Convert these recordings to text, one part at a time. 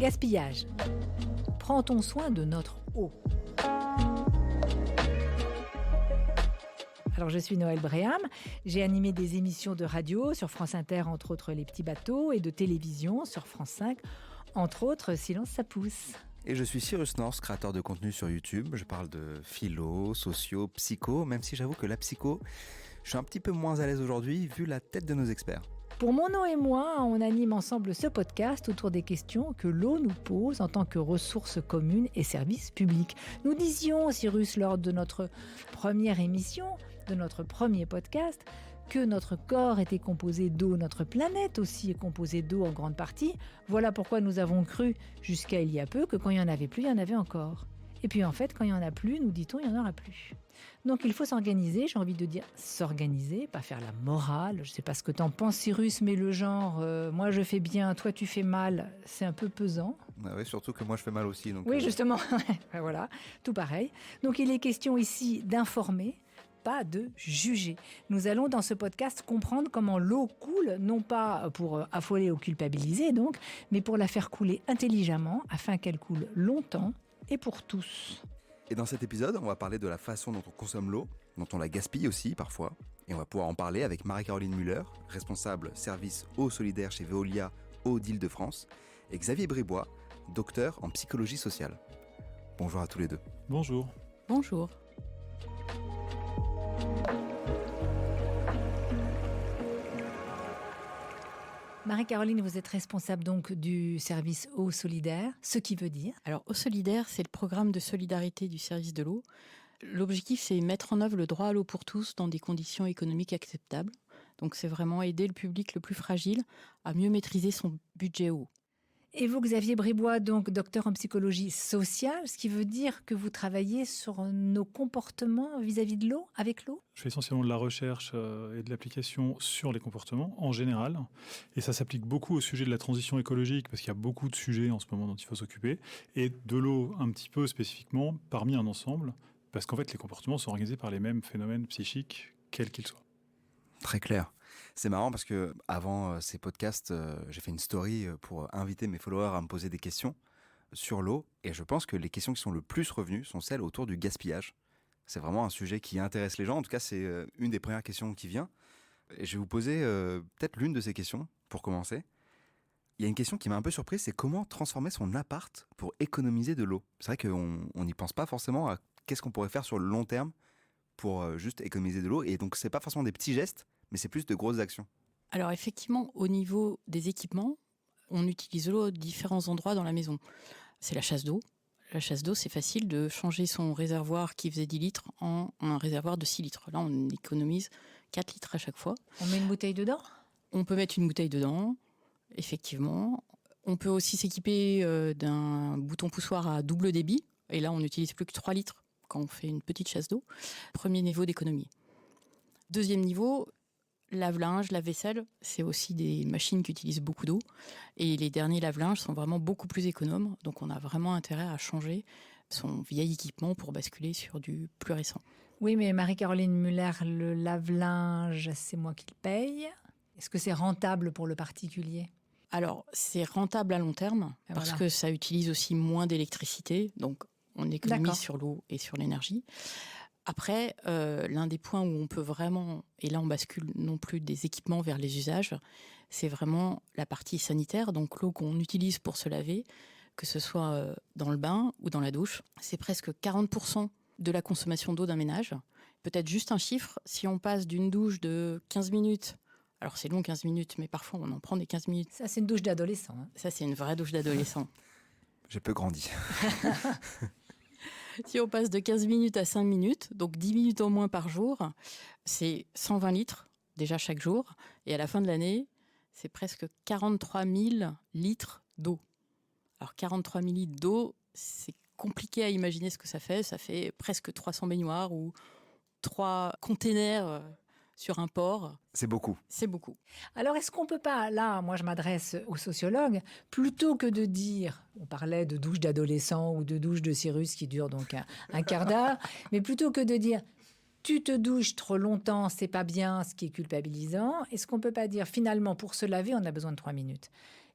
Gaspillage. Prend-on soin de notre eau ? Alors, je suis Noël Bréham. J'ai animé des émissions de radio sur France Inter, entre autres Les Petits Bateaux, et de télévision sur France 5, entre autres Silence ça pousse. Et je suis Cyrus North, créateur de contenu sur YouTube. Je parle de philo, socio, psycho, même si j'avoue que la psycho, je suis un petit peu moins à l'aise aujourd'hui vu la tête de nos experts. Pour Mono et moi, on anime ensemble ce podcast autour des questions que l'eau nous pose en tant que ressource commune et service public. Nous disions, Cyrus, lors de notre première émission, de notre premier podcast, que notre corps était composé d'eau, notre planète aussi est composée d'eau en grande partie. Voilà pourquoi nous avons cru, jusqu'à il y a peu, que quand il n'y en avait plus, il y en avait encore. Et puis en fait, quand il n'y en a plus, nous dit-on, il n'y en aura plus. Donc il faut s'organiser, j'ai envie de dire s'organiser, pas faire la morale. Je ne sais pas ce que t'en penses, Cyrus, mais le genre, moi je fais bien, toi tu fais mal, c'est un peu pesant. Ah oui, surtout que moi je fais mal aussi. Donc oui, justement, voilà, tout pareil. Donc il est question ici d'informer, pas de juger. Nous allons dans ce podcast comprendre comment l'eau coule, non pas pour affoler ou culpabiliser donc, mais pour la faire couler intelligemment afin qu'elle coule longtemps et pour tous. Et dans cet épisode, on va parler de la façon dont on consomme l'eau, dont on la gaspille aussi parfois. Et on va pouvoir en parler avec Marie-Caroline Müller, responsable service eau solidaire chez Veolia Eau d'Île-de-France, et Xavier Bribois, docteur en psychologie sociale. Bonjour à tous les deux. Bonjour. Bonjour. Marie-Caroline, vous êtes responsable donc du service eau solidaire, ce qui veut dire ? Alors, Eau solidaire, c'est le programme de solidarité du service de l'eau. L'objectif, c'est mettre en œuvre le droit à l'eau pour tous dans des conditions économiques acceptables. Donc, c'est vraiment aider le public le plus fragile à mieux maîtriser son budget eau. Et vous, Xavier Bribois, donc docteur en psychologie sociale, ce qui veut dire que vous travaillez sur nos comportements vis-à-vis de l'eau, avec l'eau ? Je fais essentiellement de la recherche et de l'application sur les comportements en général. Et ça s'applique beaucoup au sujet de la transition écologique parce qu'il y a beaucoup de sujets en ce moment dont il faut s'occuper. Et de l'eau un petit peu spécifiquement parmi un ensemble parce qu'en fait les comportements sont organisés par les mêmes phénomènes psychiques, quels qu'ils soient. Très clair. C'est marrant parce que avant ces podcasts, j'ai fait une story pour inviter mes followers à me poser des questions sur l'eau. Et je pense que les questions qui sont le plus revenues sont celles autour du gaspillage. C'est vraiment un sujet qui intéresse les gens. En tout cas, c'est une des premières questions qui vient. Et je vais vous poser peut-être l'une de ces questions pour commencer. Il y a une question qui m'a un peu surprise, c'est comment transformer son appart pour économiser de l'eau. C'est vrai qu'on n'y pense pas forcément à qu'est-ce qu'on pourrait faire sur le long terme pour juste économiser de l'eau. Et donc, c'est pas forcément des petits gestes, mais c'est plus de grosses actions. Alors effectivement, au niveau des équipements, on utilise l'eau à différents endroits dans la maison. C'est la chasse d'eau. La chasse d'eau, c'est facile de changer son réservoir qui faisait 10 litres en un réservoir de 6 litres. Là, on économise 4 litres à chaque fois. On met une bouteille dedans ? On peut mettre une bouteille dedans, effectivement. On peut aussi s'équiper d'un bouton poussoir à double débit. Et là, on n'utilise plus que 3 litres quand on fait une petite chasse d'eau. Premier niveau d'économie. Deuxième niveau, lave-linge, lave-vaisselle, c'est aussi des machines qui utilisent beaucoup d'eau. Et les derniers lave-linges sont vraiment beaucoup plus économes. Donc on a vraiment intérêt à changer son vieil équipement pour basculer sur du plus récent. Oui, mais Marie-Caroline Müller, le lave-linge, c'est moi qui le paye. Est-ce que c'est rentable pour le particulier ? Alors, c'est rentable à long terme parce que ça utilise aussi moins d'électricité. Donc on économise sur l'eau et sur l'énergie. Après, l'un des points où on peut vraiment, et là on bascule non plus des équipements vers les usages, c'est vraiment la partie sanitaire, donc l'eau qu'on utilise pour se laver, que ce soit dans le bain ou dans la douche. C'est presque 40% de la consommation d'eau d'un ménage. Peut-être juste un chiffre, si on passe d'une douche de 15 minutes, alors c'est long 15 minutes, mais parfois on en prend des 15 minutes. Ça c'est une douche d'adolescent. Hein. Ça c'est une vraie douche d'adolescent. J'ai peu grandi. Si on passe de 15 minutes à 5 minutes, donc 10 minutes au moins par jour, c'est 120 litres déjà chaque jour. Et à la fin de l'année, c'est presque 43 000 litres d'eau. Alors 43 000 litres d'eau, c'est compliqué à imaginer ce que ça fait. Ça fait presque 300 baignoires ou 3 containers sur un port. C'est beaucoup. C'est beaucoup. Alors, est-ce qu'on peut pas, là, moi je m'adresse aux sociologues, plutôt que de dire, on parlait de douche d'adolescent ou de douche de Cyrus qui dure donc un quart d'heure, mais plutôt que de dire, tu te douches trop longtemps, c'est pas bien, ce qui est culpabilisant, est-ce qu'on peut pas dire, finalement, pour se laver, on a besoin de 3 minutes.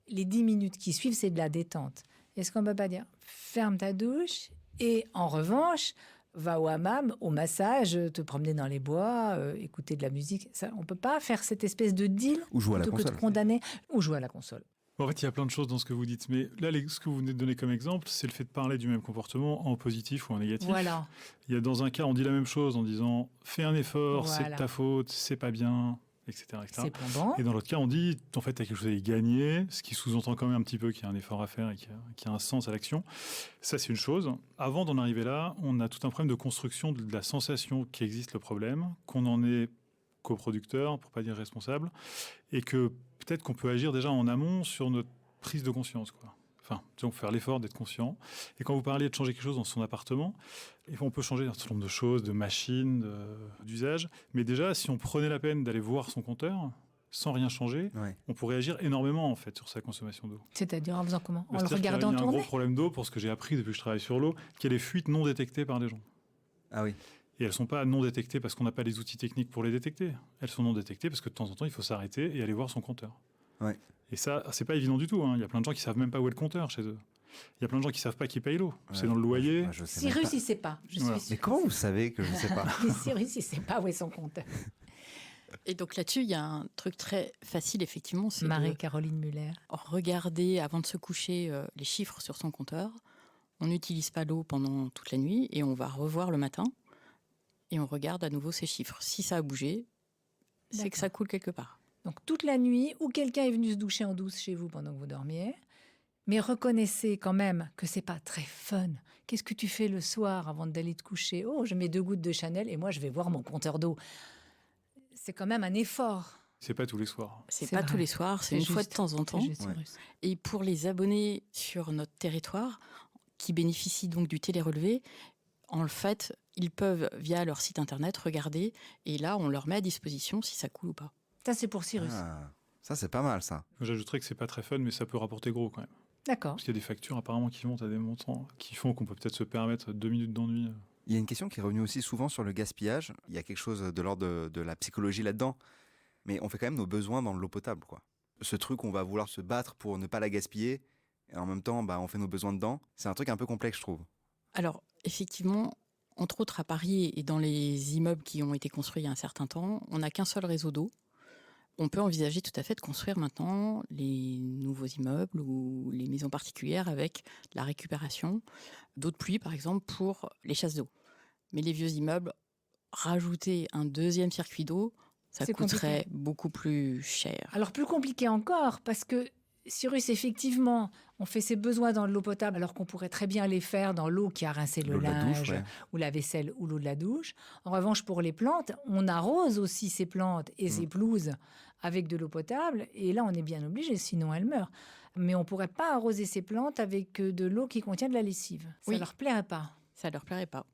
Les 10 minutes qui suivent, c'est de la détente. Est-ce qu'on ne peut pas dire ferme ta douche et en revanche, va au hammam, au massage, te promener dans les bois, écouter de la musique. Ça, on ne peut pas faire cette espèce de deal Ou jouer à la plutôt que console. de condamner ou jouer à la console. En fait, il y a plein de choses dans ce que vous dites. Mais là, ce que vous venez de donner comme exemple, c'est le fait de parler du même comportement en positif ou en négatif. Voilà. Il y a dans un cas, on dit la même chose en disant « fais un effort, Voilà. c'est de ta faute, c'est pas bien », etc. C'est plombant. Et dans l'autre cas, on dit « en fait, tu as quelque chose à y gagner », ce qui sous-entend quand même un petit peu qu'il y a un effort à faire et qu'il y a un sens à l'action. Ça, c'est une chose. Avant d'en arriver là, on a tout un problème de construction de la sensation qu'il existe le problème, qu'on en est coproducteur, pour pas dire responsable, et que peut-être qu'on peut agir déjà en amont sur notre prise de conscience, quoi. Enfin, disons, faire l'effort d'être conscient. Et quand vous parliez de changer quelque chose dans son appartement, on peut changer un certain nombre de choses, de machines, d'usages. Mais déjà, si on prenait la peine d'aller voir son compteur, sans rien changer, on pourrait agir énormément en fait sur sa consommation d'eau. C'est-à-dire en faisant comment ? En le C'est-à-dire regardant qu'il y a un tourner ? gros problème d'eau, pour ce que j'ai appris depuis que je travaille sur l'eau, qu'il y a des fuites non détectées par les gens. Ah oui. Et elles ne sont pas non détectées parce qu'on n'a pas les outils techniques pour les détecter. Elles sont non détectées parce que de temps en temps, il faut s'arrêter et aller voir son compteur. Ouais. Et ça, c'est pas évident du tout. Il y a plein de gens qui savent même pas où est le compteur chez eux. Il y a plein de gens qui savent pas qui paye l'eau. C'est dans le loyer. Cyrus, il sait pas. Mais comment vous savez que je ne sais pas ? Cyrus, il sait pas où est son compteur. Et donc là-dessus, il y a un truc très facile, effectivement, c'est Marie-Caroline Muller. Regarder avant de se coucher les chiffres sur son compteur. On n'utilise pas l'eau pendant toute la nuit et on va revoir le matin et on regarde à nouveau ces chiffres. Si ça a bougé, c'est que ça coule quelque part. Donc toute la nuit, ou quelqu'un est venu se doucher en douce chez vous pendant que vous dormiez, mais reconnaissez quand même que c'est pas très fun. Qu'est-ce que tu fais le soir avant d'aller te coucher ? Oh, je mets 2 gouttes de Chanel et moi je vais voir mon compteur d'eau. C'est quand même un effort. C'est pas tous les soirs. C'est pas tous les soirs, c'est une fois de temps en temps. Et pour les abonnés sur notre territoire, qui bénéficient donc du télérelevé, en fait, ils peuvent, via leur site internet, regarder, et là, on leur met à disposition si ça coule ou pas. Ça, c'est pour Cyrus. Ah, ça, c'est pas mal, ça. J'ajouterais que c'est pas très fun, mais ça peut rapporter gros quand même. D'accord. Parce qu'il y a des factures apparemment qui montent à des montants qui font qu'on peut peut-être se permettre 2 minutes d'ennui. Il y a une question qui est revenue aussi souvent sur le gaspillage. Il y a quelque chose de l'ordre de la psychologie là-dedans. Mais on fait quand même nos besoins dans l'eau potable, quoi. Ce truc, on va vouloir se battre pour ne pas la gaspiller, et en même temps, on fait nos besoins dedans. C'est un truc un peu complexe, je trouve. Alors, effectivement, entre autres à Paris et dans les immeubles qui ont été construits il y a un certain temps, on n'a qu'un seul réseau d'eau. On peut envisager tout à fait de construire maintenant les nouveaux immeubles ou les maisons particulières avec la récupération d'eau de pluie, par exemple, pour les chasses d'eau. Mais les vieux immeubles, rajouter un deuxième circuit d'eau, ça coûterait beaucoup plus cher. Alors plus compliqué encore, parce que Cyrus, effectivement, on fait ses besoins dans l'eau potable alors qu'on pourrait très bien les faire dans l'eau qui a rincé le linge, ou la vaisselle ou l'eau de la douche. En revanche, pour les plantes, on arrose aussi ces plantes et ces pelouses avec de l'eau potable, et là, on est bien obligé, sinon elles meurent. Mais on ne pourrait pas arroser ces plantes avec de l'eau qui contient de la lessive. Ça ne leur plairait pas. Ça ne leur plairait pas.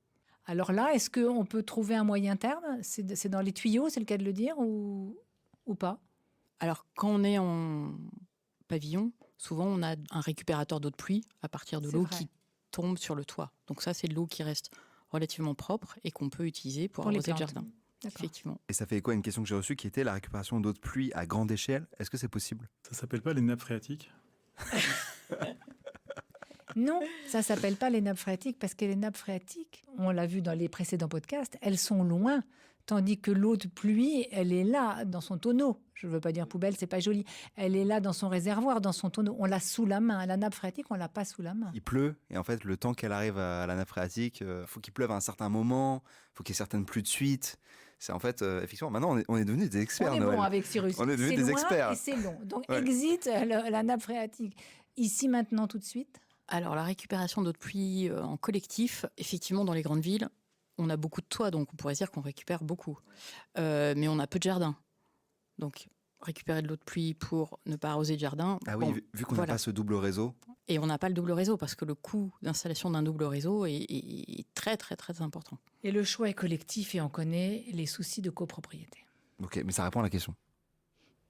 Alors là, est-ce qu'on peut trouver un moyen terme ? C'est dans les tuyaux, c'est le cas de le dire, ou pas ? Alors, quand on est en pavillon, souvent on a un récupérateur d'eau de pluie à partir de l'eau qui tombe sur le toit. Donc ça, c'est de l'eau qui reste relativement propre et qu'on peut utiliser pour arroser le jardin. Effectivement. Et ça fait écho à une question que j'ai reçue qui était la récupération d'eau de pluie à grande échelle. Est-ce que c'est possible ? Ça s'appelle pas les nappes phréatiques ? Non, ça s'appelle pas les nappes phréatiques parce que les nappes phréatiques, on l'a vu dans les précédents podcasts, elles sont loin. Tandis que l'eau de pluie, elle est là, dans son tonneau. Je ne veux pas dire poubelle, c'est pas joli. Elle est là dans son réservoir, dans son tonneau. On l'a sous la main. La nappe phréatique, on l'a pas sous la main. Il pleut, et en fait, le temps qu'elle arrive à la nappe phréatique, faut qu'il pleuve à un certain moment, faut qu'il y ait certaines pluies de suite. C'est en fait, effectivement, maintenant, on est devenus des experts. On est Noël. Bon avec Cyrus. On est devenus des experts. Et c'est long. Donc, exit la nappe phréatique. Ici, maintenant, tout de suite. Alors, la récupération d'eau de pluie en collectif, effectivement, dans les grandes villes, on a beaucoup de toits, donc on pourrait dire qu'on récupère beaucoup. Mais on a peu de jardins. Donc, récupérer de l'eau de pluie pour ne pas arroser le jardin... Ah oui, vu qu'on n'a pas ce double réseau. Et on n'a pas le double réseau, parce que le coût d'installation d'un double réseau est très, très, très important. Et le choix est collectif et on connaît les soucis de copropriété. Ok, mais ça répond à la question.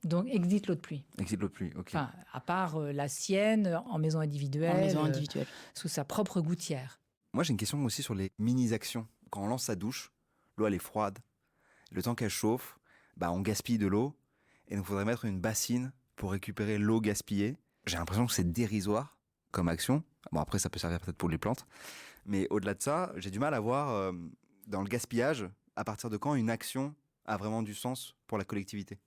Donc, exit l'eau de pluie. Exit l'eau de pluie, ok. Enfin, à part la sienne, en maison individuelle. En maison individuelle. Sous sa propre gouttière. Moi, j'ai une question aussi sur les mini-actions. Quand on lance sa douche, l'eau, elle est froide. Le temps qu'elle chauffe, on gaspille de l'eau. Et donc, il faudrait mettre une bassine pour récupérer l'eau gaspillée. J'ai l'impression que c'est dérisoire. comme action. Bon, après, ça peut servir peut-être pour les plantes. Mais au-delà de ça, j'ai du mal à voir dans le gaspillage, à partir de quand une action a vraiment du sens pour la collectivité.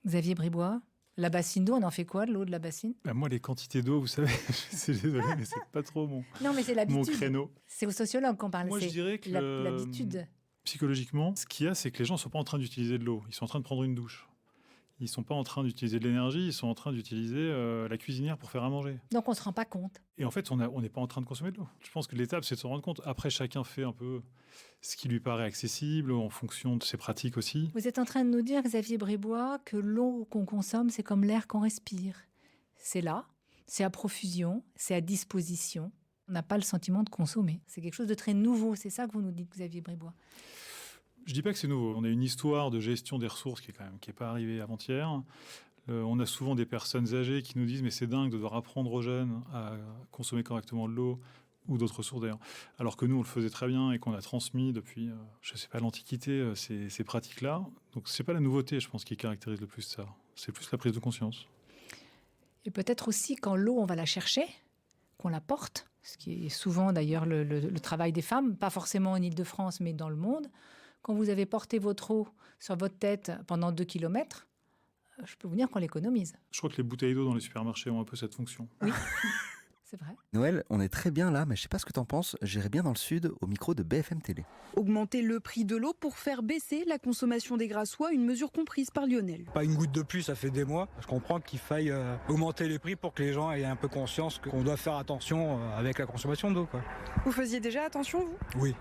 Xavier Bribois, la bassine d'eau, on en fait quoi de l'eau de la bassine ? Moi, les quantités d'eau, vous savez, c'est désolé, mais c'est pas trop Non, mais c'est l'habitude. mon créneau. C'est aux sociologues qu'on parle. Moi, je dirais que l'habitude. Psychologiquement, ce qu'il y a, c'est que les gens ne sont pas en train d'utiliser de l'eau. Ils sont en train de prendre une douche. Ils ne sont pas en train d'utiliser de l'énergie, ils sont en train d'utiliser la cuisinière pour faire à manger. Donc on ne se rend pas compte. Et en fait, on n'est pas en train de consommer de l'eau. Je pense que l'étape, c'est de se rendre compte. Après, chacun fait un peu ce qui lui paraît accessible, en fonction de ses pratiques aussi. Vous êtes en train de nous dire, Xavier Bribois, que l'eau qu'on consomme, c'est comme l'air qu'on respire. C'est là, c'est à profusion, c'est à disposition. On n'a pas le sentiment de consommer. C'est quelque chose de très nouveau. C'est ça que vous nous dites, Xavier Bribois. Je dis pas que c'est nouveau. On a une histoire de gestion des ressources qui est pas arrivée avant-hier. On a souvent des personnes âgées qui nous disent mais c'est dingue de devoir apprendre aux jeunes à consommer correctement de l'eau ou d'autres ressources d'ailleurs. Alors que nous on le faisait très bien et qu'on a transmis depuis je sais pas l'Antiquité ces pratiques-là. Donc c'est pas la nouveauté je pense qui caractérise le plus ça. C'est plus la prise de conscience. Et peut-être aussi quand l'eau on va la chercher, qu'on la porte, ce qui est souvent d'ailleurs le travail des femmes, pas forcément en Île-de-France mais dans le monde. Quand vous avez porté votre eau sur votre tête pendant 2 kilomètres, je peux vous dire qu'on l'économise. Je crois que les bouteilles d'eau dans les supermarchés ont un peu cette fonction. Oui, c'est vrai. Noël, on est très bien là, mais je sais pas ce que t'en penses. J'irai bien dans le sud, au micro de BFM Télé. Augmenter le prix de l'eau pour faire baisser la consommation des Grassois, une mesure comprise par Lionel. Pas une goutte de plus, ça fait des mois. Je comprends qu'il faille augmenter les prix pour que les gens aient un peu conscience qu'on doit faire attention avec la consommation d'eau, quoi. Vous faisiez déjà attention, vous ? Oui.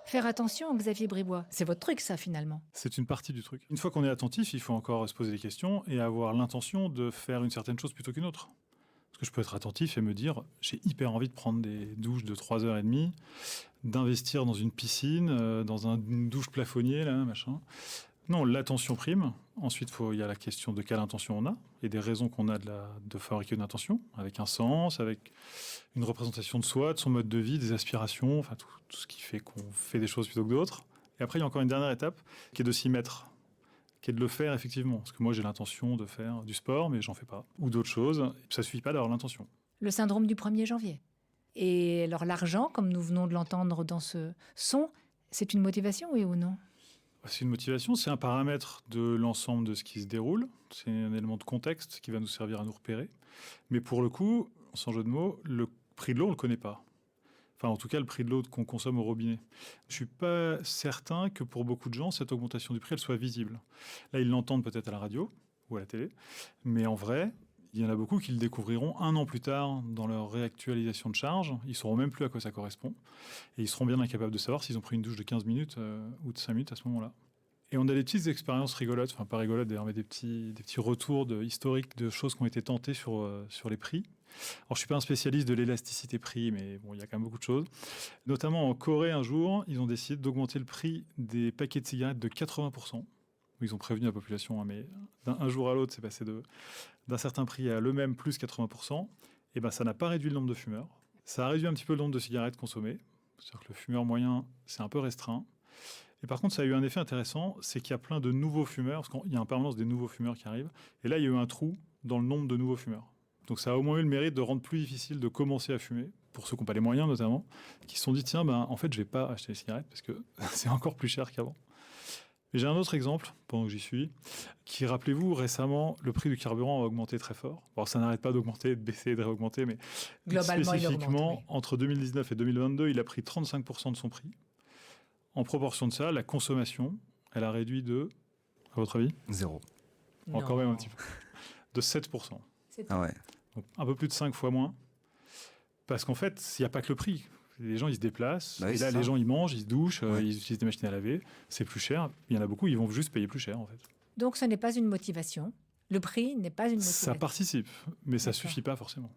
Faire attention, Xavier Bribois, c'est votre truc ça finalement. C'est une partie du truc. Une fois qu'on est attentif, il faut encore se poser des questions et avoir l'intention de faire une certaine chose plutôt qu'une autre. Parce que je peux être attentif et me dire, j'ai hyper envie de prendre des douches de 3h30, d'investir dans une piscine, dans une douche plafonnier, là, machin. Non, l'attention prime. Ensuite, il y a la question de quelle intention on a et des raisons qu'on a de fabriquer une intention, avec un sens, avec une représentation de soi, de son mode de vie, des aspirations, enfin tout ce qui fait qu'on fait des choses plutôt que d'autres. Et après, il y a encore une dernière étape qui est de s'y mettre, qui est de le faire effectivement. Parce que moi, j'ai l'intention de faire du sport, mais j'en fais pas. Ou d'autres choses. Ça suffit pas d'avoir l'intention. Le syndrome du 1er janvier. Et alors l'argent, comme nous venons de l'entendre dans ce son, c'est une motivation, oui ou non ? C'est une motivation, c'est un paramètre de l'ensemble de ce qui se déroule. C'est un élément de contexte qui va nous servir à nous repérer. Mais pour le coup, sans jeu de mots, le prix de l'eau, on ne le connaît pas. Enfin, en tout cas, le prix de l'eau qu'on consomme au robinet. Je ne suis pas certain que pour beaucoup de gens, cette augmentation du prix, elle soit visible. Là, ils l'entendent peut-être à la radio ou à la télé. Mais en vrai, il y en a beaucoup qui le découvriront 1 an plus tard dans leur réactualisation de charge. Ils ne sauront même plus à quoi ça correspond. Et ils seront bien incapables de savoir s'ils ont pris une douche de 15 minutes ou de 5 minutes à ce moment-là. Et on a des petites expériences rigolotes, enfin pas rigolotes d'ailleurs, mais des petits retours historiques de choses qui ont été tentées sur les prix. Alors je ne suis pas un spécialiste de l'élasticité prix, mais bon, il y a quand même beaucoup de choses. Notamment en Corée, un jour, ils ont décidé d'augmenter le prix des paquets de cigarettes de 80%. Ils ont prévenu la population, mais d'un jour à l'autre, c'est passé d'un certain prix à le même plus 80%. Et ben ça n'a pas réduit le nombre de fumeurs. Ça a réduit un petit peu le nombre de cigarettes consommées. C'est-à-dire que le fumeur moyen, c'est un peu restreint. Et par contre, ça a eu un effet intéressant, c'est qu'il y a plein de nouveaux fumeurs, parce qu'il y a en permanence des nouveaux fumeurs qui arrivent. Et là, il y a eu un trou dans le nombre de nouveaux fumeurs. Donc ça a au moins eu le mérite de rendre plus difficile de commencer à fumer, pour ceux qui n'ont pas les moyens notamment, qui se sont dit, tiens, en fait, je ne vais pas acheter des cigarettes, parce que c'est encore plus cher qu'avant. Et j'ai un autre exemple, pendant que j'y suis, qui, rappelez-vous, récemment, le prix du carburant a augmenté très fort. Alors ça n'arrête pas d'augmenter, de baisser et de réaugmenter, mais globalement, spécifiquement, oui. Entre 2019 et 2022, il a pris 35% de son prix. En proportion de ça, la consommation, elle a réduit de, à votre avis ? 0. Quand même un petit peu. De 7%. Ah ouais. Donc un peu plus de 5 fois moins. Parce qu'en fait, il n'y a pas que le prix. Les gens, ils se déplacent. Bah oui, et là, les gens, ils mangent, ils se douchent, ouais. ils utilisent des machines à laver. C'est plus cher. Il y en a beaucoup, ils vont juste payer plus cher, en fait. Donc, ce n'est pas une motivation. Le prix n'est pas une motivation. Ça participe, mais ça ne suffit pas forcément.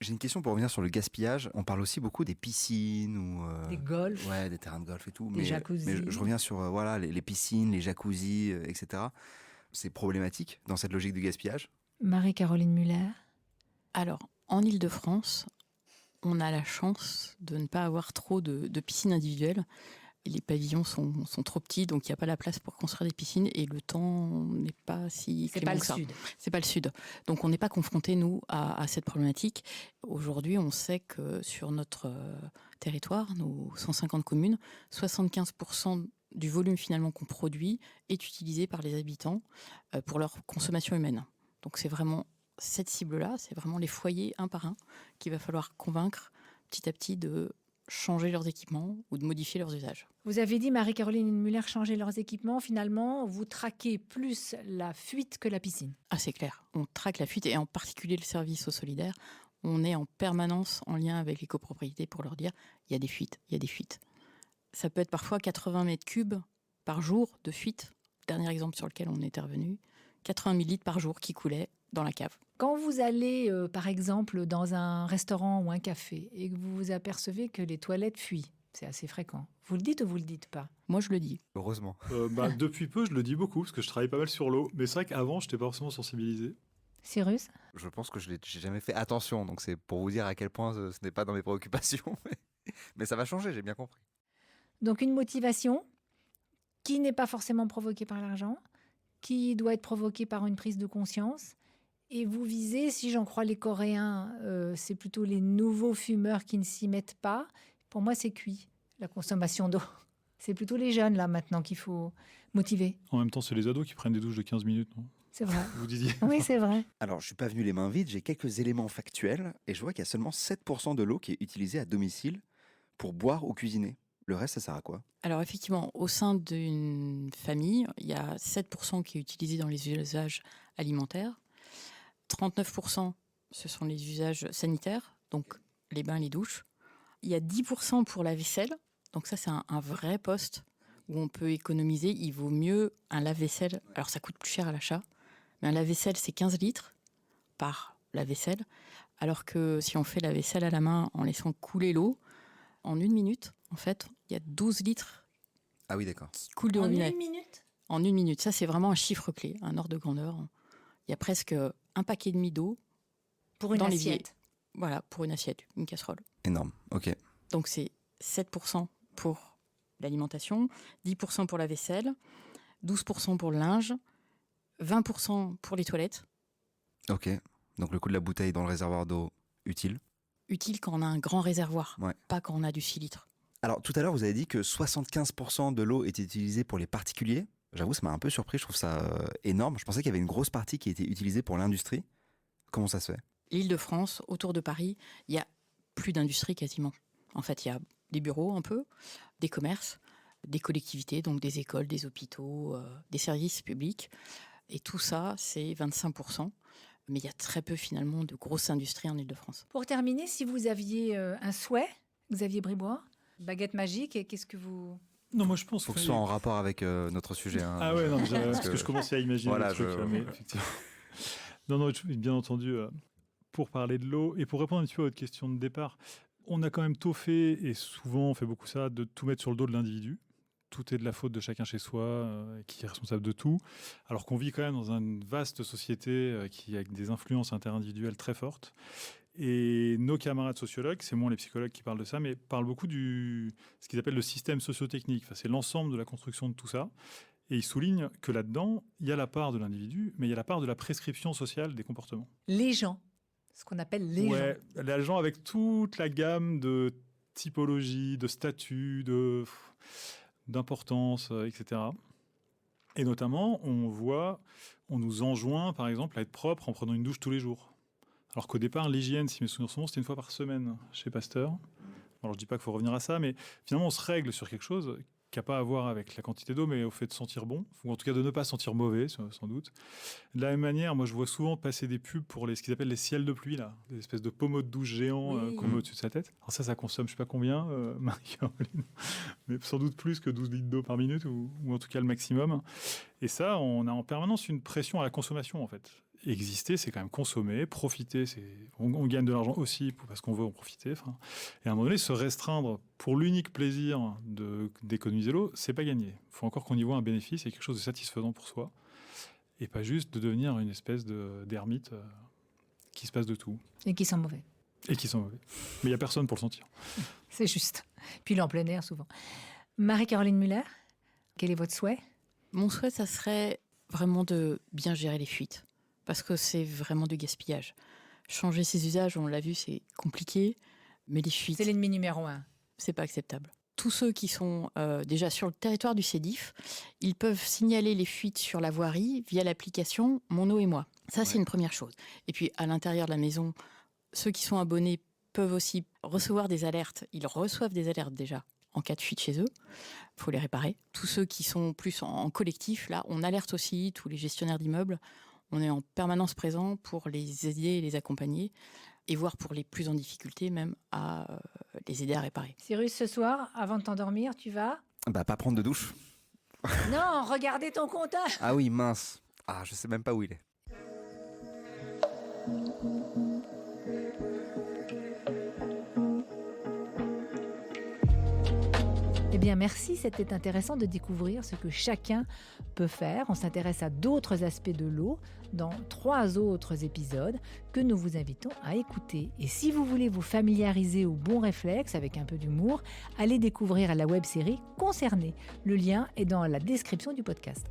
J'ai une question pour revenir sur le gaspillage. On parle aussi beaucoup des piscines ou des golfs. Ouais, des terrains de golf et tout. Des jacuzzis. Mais je reviens sur les piscines, les jacuzzis, etc. C'est problématique dans cette logique du gaspillage. Marie-Caroline Muller. Alors, en Île-de-France, on a la chance de ne pas avoir trop de piscines individuelles. les pavillons sont trop petits, donc il n'y a pas la place pour construire des piscines et le temps n'est pas si C'est clément pas le que ça. sud. C'est pas le sud. Donc on n'est pas confronté, nous, à cette problématique. Aujourd'hui, on sait que sur notre territoire, nos 150 communes, 75% du volume finalement qu'on produit est utilisé par les habitants pour leur consommation humaine. Donc c'est vraiment cette cible-là, c'est vraiment les foyers un par un qu'il va falloir convaincre petit à petit de changer leurs équipements ou de modifier leurs usages. Vous avez dit, Marie-Caroline Muller, changer leurs équipements. Finalement, vous traquez plus la fuite que la piscine. Ah, c'est clair. On traque la fuite et en particulier le service au solidaire. On est en permanence en lien avec les copropriétés pour leur dire il y a des fuites, il y a des fuites. Ça peut être parfois 80 mètres cubes par jour de fuite. Dernier exemple sur lequel on est intervenu, 80 000 litres par jour qui coulaient dans la cave. Quand vous allez, par exemple, dans un restaurant ou un café et que vous vous apercevez que les toilettes fuient, c'est assez fréquent. Vous le dites ou vous le dites pas? Moi, je le dis. Heureusement. Depuis peu, je le dis beaucoup, parce que je travaille pas mal sur l'eau. Mais c'est vrai qu'avant, je n'étais pas forcément sensibilisé. Cyrus? Je pense que j'ai jamais fait attention, donc c'est pour vous dire à quel point ce n'est pas dans mes préoccupations. Mais ça va changer, j'ai bien compris. Donc une motivation qui n'est pas forcément provoquée par l'argent, qui doit être provoquée par une prise de conscience. Et vous visez, si j'en crois les Coréens, c'est plutôt les nouveaux fumeurs qui ne s'y mettent pas. Pour moi, c'est cuit, la consommation d'eau. C'est plutôt les jeunes, là, maintenant, qu'il faut motiver. En même temps, c'est les ados qui prennent des douches de 15 minutes, non? C'est vrai. Vous disiez. Oui, c'est vrai. Alors, je suis pas venu les mains vides, j'ai quelques éléments factuels et je vois qu'il y a seulement 7% de l'eau qui est utilisée à domicile pour boire ou cuisiner. Le reste, ça sert à quoi? Alors effectivement, au sein d'une famille, il y a 7% qui est utilisé dans les usages alimentaires. 39%, ce sont les usages sanitaires, donc les bains, les douches. Il y a 10% pour la vaisselle, donc ça c'est un vrai poste où on peut économiser. Il vaut mieux un lave-vaisselle, alors ça coûte plus cher à l'achat, mais un lave-vaisselle c'est 15 litres par lave-vaisselle, alors que si on fait la vaisselle à la main en laissant couler l'eau, en 1 minute, en fait, il y a 12 litres Ah oui, d'accord. qui coulent de En robinet. 1 minute? En 1 minute, ça c'est vraiment un chiffre clé, un ordre de grandeur. Il y a presque un paquet et demi d'eau Pour une dans l'évier. assiette. Voilà, pour une assiette, une casserole. Énorme, ok. Donc c'est 7% pour l'alimentation, 10% pour la vaisselle, 12% pour le linge, 20% pour les toilettes. Ok, donc le coût de la bouteille dans le réservoir d'eau, utile. Utile quand on a un grand réservoir, Ouais. pas quand on a du 6 litres. Alors, tout à l'heure, vous avez dit que 75% de l'eau était utilisée pour les particuliers. J'avoue, ça m'a un peu surpris, je trouve ça énorme. Je pensais qu'il y avait une grosse partie qui était utilisée pour l'industrie. Comment ça se fait? L'Île-de-France, autour de Paris, il y a plus d'industrie quasiment. En fait, il y a des bureaux un peu, des commerces, des collectivités, donc des écoles, des hôpitaux, des services publics. Et tout ça, c'est 25%. Mais il y a très peu finalement de grosses industries en Île-de-France. Pour terminer, si vous aviez un souhait, Xavier Bribois, baguette magique, et qu'est-ce que vous... Non, moi je pense Faut que ce soit en rapport avec notre sujet. Hein. Ah ouais, non, parce que que je commençais à imaginer voilà, le truc. je- Mais effectivement. Non, bien entendu, pour parler de l'eau et pour répondre un petit peu à votre question de départ, on a quand même tôt fait, et souvent on fait beaucoup ça, de tout mettre sur le dos de l'individu. Tout est de la faute de chacun chez soi, qui est responsable de tout. Alors qu'on vit quand même dans une vaste société qui a des influences interindividuelles très fortes. Et nos camarades sociologues, c'est moins les psychologues qui parlent de ça, mais parlent beaucoup ce qu'ils appellent le système socio-technique. Enfin, c'est l'ensemble de la construction de tout ça. Et ils soulignent que là-dedans, il y a la part de l'individu, mais il y a la part de la prescription sociale des comportements. Les gens, ce qu'on appelle les gens. Les gens avec toute la gamme de typologies, de statuts, d'importance, etc. Et notamment, on nous enjoint, par exemple, à être propre en prenant une douche tous les jours. Alors qu'au départ, l'hygiène, si mes souvenirs sont bons, c'était 1 fois par semaine chez Pasteur. Alors je dis pas qu'il faut revenir à ça, mais finalement, on se règle sur quelque chose qui n'a pas à voir avec la quantité d'eau, mais au fait de sentir bon, ou en tout cas de ne pas sentir mauvais, sans doute. De la même manière, moi, je vois souvent passer des pubs pour ce qu'ils appellent les ciels de pluie, là, des espèces de pommeaux de douche géants qu'on met au-dessus de sa tête. Alors ça consomme, je ne sais pas combien, Marie-Caroline, mais sans doute plus que 12 litres d'eau par minute, ou en tout cas le maximum. Et ça, on a en permanence une pression à la consommation, en fait. Exister, c'est quand même consommer, profiter, on gagne de l'argent aussi parce qu'on veut en profiter. Et à un moment donné, se restreindre pour l'unique plaisir d'économiser l'eau, c'est pas gagné. Il faut encore qu'on y voit un bénéfice et quelque chose de satisfaisant pour soi, et pas juste de devenir une espèce d'ermite qui se passe de tout. Et qui sont mauvais. Et qui sont mauvais. Mais il n'y a personne pour le sentir. C'est juste. Puis il est en plein air souvent. Marie-Caroline Muller, quel est votre souhait ? Mon souhait, ça serait vraiment de bien gérer les fuites, parce que c'est vraiment du gaspillage. Changer ses usages, on l'a vu, c'est compliqué, mais les fuites... C'est l'ennemi numéro 1. C'est pas acceptable. Tous ceux qui sont déjà sur le territoire du CEDIF, ils peuvent signaler les fuites sur la voirie via l'application Mon eau et moi. Ça, c'est une première chose. Et puis, à l'intérieur de la maison, ceux qui sont abonnés peuvent aussi recevoir des alertes. Ils reçoivent des alertes déjà en cas de fuite chez eux. Il faut les réparer. Tous ceux qui sont plus en collectif, là, on alerte aussi tous les gestionnaires d'immeubles. On est en permanence présent pour les aider et les accompagner, et voire pour les plus en difficulté même à les aider à réparer. Cyrus, ce soir, avant de t'endormir, tu vas ? Pas prendre de douche. Non, regardez ton compteur. Ah oui, mince. Je sais même pas où il est. Eh bien, merci. C'était intéressant de découvrir ce que chacun peut faire. On s'intéresse à d'autres aspects de l'eau dans 3 autres épisodes que nous vous invitons à écouter. Et si vous voulez vous familiariser aux bons réflexes avec un peu d'humour, allez découvrir la web-série Concernés. Le lien est dans la description du podcast.